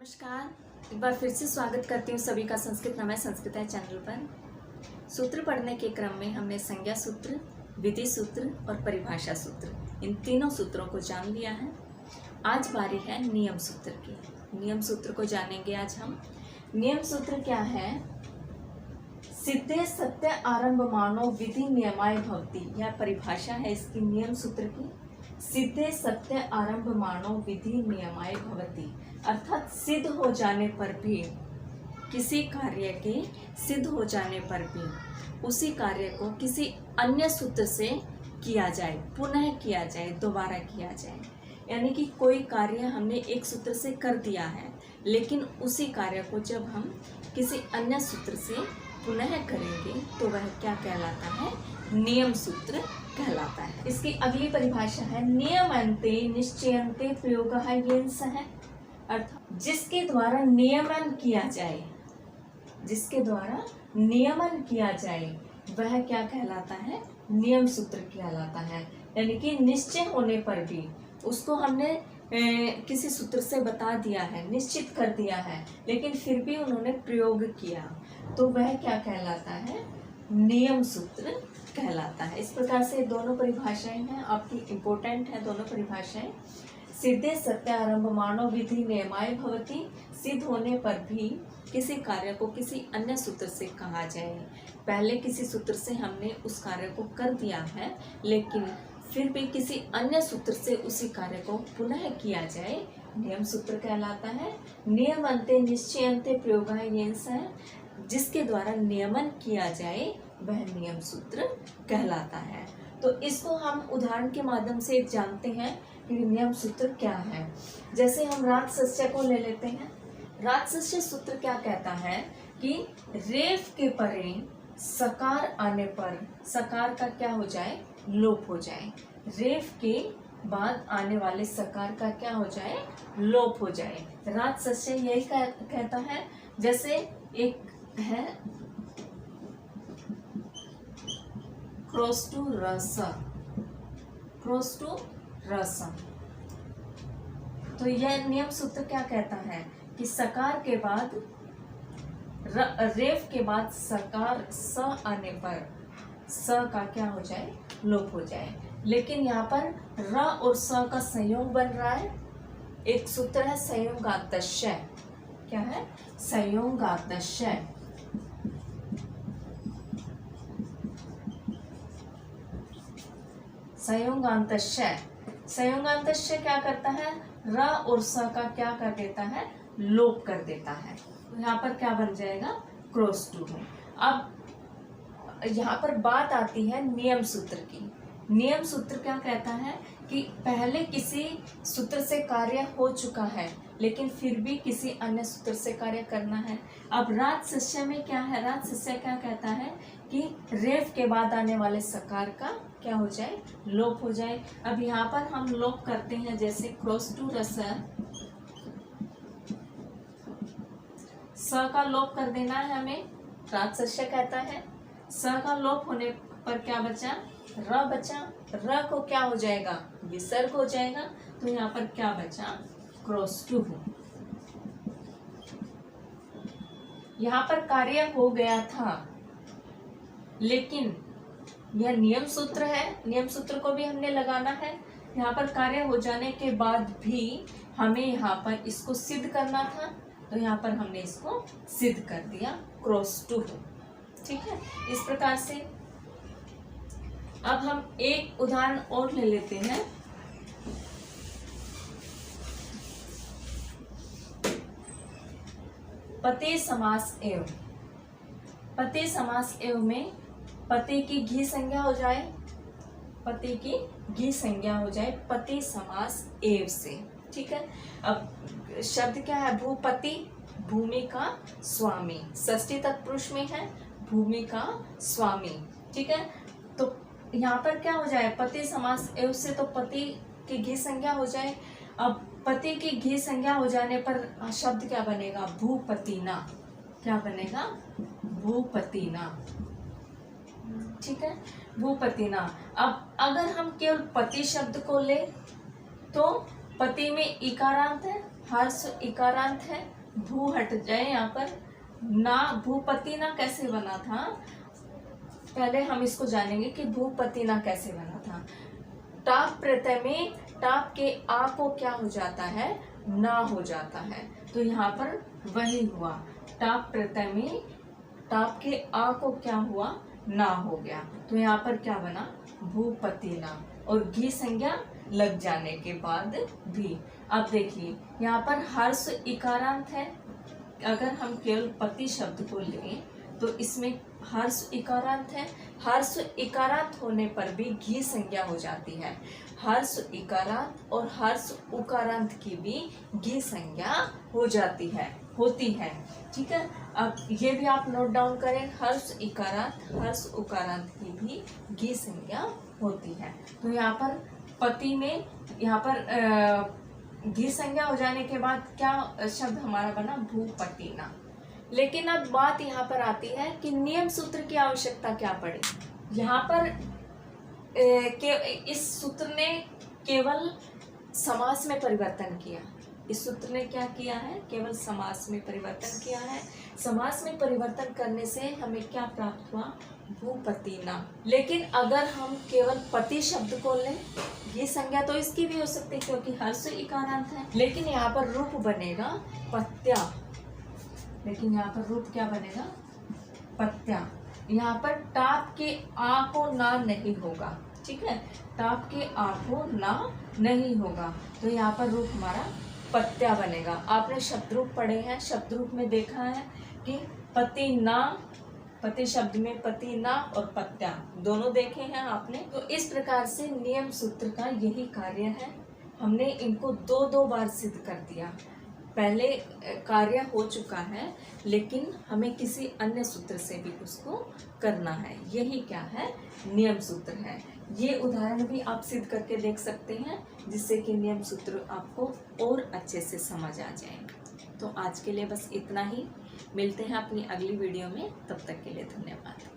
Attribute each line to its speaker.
Speaker 1: नमस्कार। एक बार फिर से स्वागत करती हूँ सभी का संस्कृत नामय संस्कृत है चैनल पर। सूत्र पढ़ने के क्रम में हमने संज्ञा सूत्र, विधि सूत्र और परिभाषा सूत्र, इन तीनों सूत्रों को जान लिया है। आज बारी है नियम सूत्र की। नियम सूत्र को जानेंगे आज हम। नियम सूत्र क्या है? सिद्धे सत्य आरंभ मानो विधि नियमाय भवति। यह परिभाषा है इसकी नियम सूत्र की। सिद्धे सत्य आरंभ मानो विधि नियमाय भवति, अर्थात सिद्ध हो जाने पर भी, किसी कार्य के सिद्ध हो जाने पर भी उसी कार्य को किसी अन्य सूत्र से किया जाए, पुनः किया जाए, दोबारा किया जाए। यानी कि कोई कार्य हमने एक सूत्र से कर दिया है, लेकिन उसी कार्य को जब हम किसी अन्य सूत्र से पुनः करेंगे तो वह क्या कहलाता है? नियम सूत्र कहलाता है। इसकी अगली परिभाषा है नियमन्ते निश्चयन्ते प्रयोगः येन सः, अर्थात जिसके द्वारा नियमन किया जाए, जिसके द्वारा नियमन किया जाए वह क्या कहलाता है? नियम सूत्र कहलाता है। यानी कि निश्चय होने पर भी उसको हमने किसी सूत्र से बता दिया है, निश्चित कर दिया है, लेकिन फिर भी उन्होंने प्रयोग किया तो वह क्या कहलाता है? नियम सूत्र कहलाता है। इस प्रकार से दोनों परिभाषाएं हैं, आपकी इम्पोर्टेंट है दोनों परिभाषाएं। सिद्धे सत्य आरंभ मानो विधि नियमाय भवति, सिद्ध होने पर भी किसी कार्य को किसी अन्य सूत्र से कहा जाए। पहले किसी सूत्र से हमने उस कार्य को कर दिया है, लेकिन फिर भी किसी अन्य सूत्र से उसी कार्य को पुनः किया जाए, नियम सूत्र कहलाता है। नियमन्ते निश्चयन्ते प्रयोगः येन सः, जिसके द्वारा नियमन किया जाए वह नियम सूत्र कहलाता है। तो इसको हम उदाहरण के माध्यम से जानते हैं कि नियम सूत्र क्या है। जैसे हम राजसस्य को ले लेते हैं। राजसस्य सूत्र क्या कहता है कि रेफ के परे सकार आने पर सकार का क्या हो जाए? लोप हो जाए। रेफ के बाद आने वाले सकार का क्या हो जाए? लोप हो जाए। राजसस्य यही कहता है। जैसे एक है क्रॉस टू रस, क्रॉस टू रस, तो यह नियम सूत्र क्या कहता है कि सकार के बाद रेफ के बाद सकार स आने पर स का क्या हो जाए? लोप हो जाए। लेकिन यहाँ पर र और स का संयोग बन रहा है। एक सूत्र है संयोगातस्य। क्या है? संयोगातस्य। संयोगांतस्य। संयोगांतस्य क्या करता है? र और स का क्या कर देता है? लोप कर देता है। यहाँ पर क्या बन जाएगा? Cross two. अब यहाँ पर बात आती है नियम सूत्र की। नियम सूत्र क्या कहता है कि पहले किसी सूत्र से कार्य हो चुका है, लेकिन फिर भी किसी अन्य सूत्र से कार्य करना है। अब राजसस्य में क्या है? राजसस्य क्या कहता है कि रेफ के बाद आने वाले सकार का क्या हो जाए? लोप हो जाए। अब यहाँ पर हम लोप करते हैं, जैसे क्रॉस टू रस, स का लोप कर देना है हमें, राजसस्य कहता है। स का लोप होने पर क्या बचा? र बचा। र को क्या हो जाएगा? विसर्ग हो जाएगा। तो यहाँ पर क्या बचा? Cross two. यहाँ पर कार्य हो गया था, लेकिन यह नियम सूत्र है, नियम सूत्र को भी हमने लगाना है। यहाँ पर कार्य हो जाने के बाद भी हमें यहाँ पर इसको सिद्ध करना था, तो यहाँ पर हमने इसको सिद्ध कर दिया, क्रॉस टू। ठीक है। इस प्रकार से अब हम एक उदाहरण और ले लेते हैं। पते समास एव। पते समास एव में पते की घी संज्ञा हो जाए, पते की घी संज्ञा हो जाए पते समास एव से। ठीक है। अब शब्द क्या है? भूपति, भूमि का स्वामी, षष्ठी तत्पुरुष में है, भूमि का स्वामी। ठीक है। तो यहाँ पर क्या हो जाए? पति समास एव से तो पति की घी संज्ञा हो जाए। अब पति की घी संज्ञा हो जाने पर शब्द क्या बनेगा? भूपतिना। क्या बनेगा? भूपतिना। ठीक है। भूपतिना। अब अगर हम केवल पति शब्द को ले तो पति में इकारांत है, हर्ष इकारांत है, भू हट जाए यहाँ पर, ना भूपति ना कैसे बना था, पहले हम इसको जानेंगे कि भूपति ना कैसे बना था। टाप प्रत्यय में टाप के आ को क्या हो जाता है, ना हो जाता है, तो यहाँ पर वही हुआ। टाप प्रत्यय में टाप के आ को क्या हुआ, ना हो गया, तो यहाँ पर क्या बना, भूपति ना, और घी संज्ञा लग जाने के बाद भी। अब देखिए यहाँ पर हर्ष इकारांत है, अगर हम केवल पति शब्द को लें तो इसमें हर्ष इकारांत है। हर्ष इकारांत होने पर भी घी संज्ञा हो जाती है। हर्ष इकारांत और हर्ष उकारांत की भी घी संज्ञा हो जाती है, होती है। ठीक है, अब ये भी आप नोट डाउन करें, हर्ष इकारांत हर्ष उकारांत की भी घी संज्ञा होती है। तो यहाँ पर पति में यहाँ पर घी संज्ञा हो जाने के बाद क्या शब्द हमारा बना, भूपति ना। लेकिन अब बात यहाँ पर आती है कि नियम सूत्र की आवश्यकता क्या पड़े। यहाँ पर इस सूत्र ने केवल समास में परिवर्तन किया। इस सूत्र ने क्या किया है, केवल समास में परिवर्तन किया है। समास में परिवर्तन करने से हमें क्या प्राप्त हुआ, भूपति ना। लेकिन अगर हम केवल पति शब्द को लें, ये संज्ञा तो इसकी भी हो सकती है क्योंकि हर्ष इकारांत है, लेकिन यहाँ पर रूप बनेगा पत्या। लेकिन यहाँ पर रूप क्या बनेगा, पत्या। यहाँ पर टाप के आ को ना नहीं होगा, ठीक है, टाप के आ को ना नहीं होगा, तो यहाँ पर रूप हमारा पत्या बनेगा। आपने शब्द रूप पढ़े हैं, शब्द रूप में देखा है कि पति ना, पति शब्द में पति ना और पत्या दोनों देखे हैं आपने। तो इस प्रकार से नियम सूत्र का यही कार्य है। हमने इनको दो बार सिद्ध कर दिया। पहले कार्य हो चुका है, लेकिन हमें किसी अन्य सूत्र से भी उसको करना है। यही क्या है, नियम सूत्र है। ये उदाहरण भी आप सिद्ध करके देख सकते हैं, जिससे कि नियम सूत्र आपको और अच्छे से समझ आ जाएंगे। तो आज के लिए बस इतना ही, मिलते हैं अपनी अगली वीडियो में, तब तक के लिए धन्यवाद।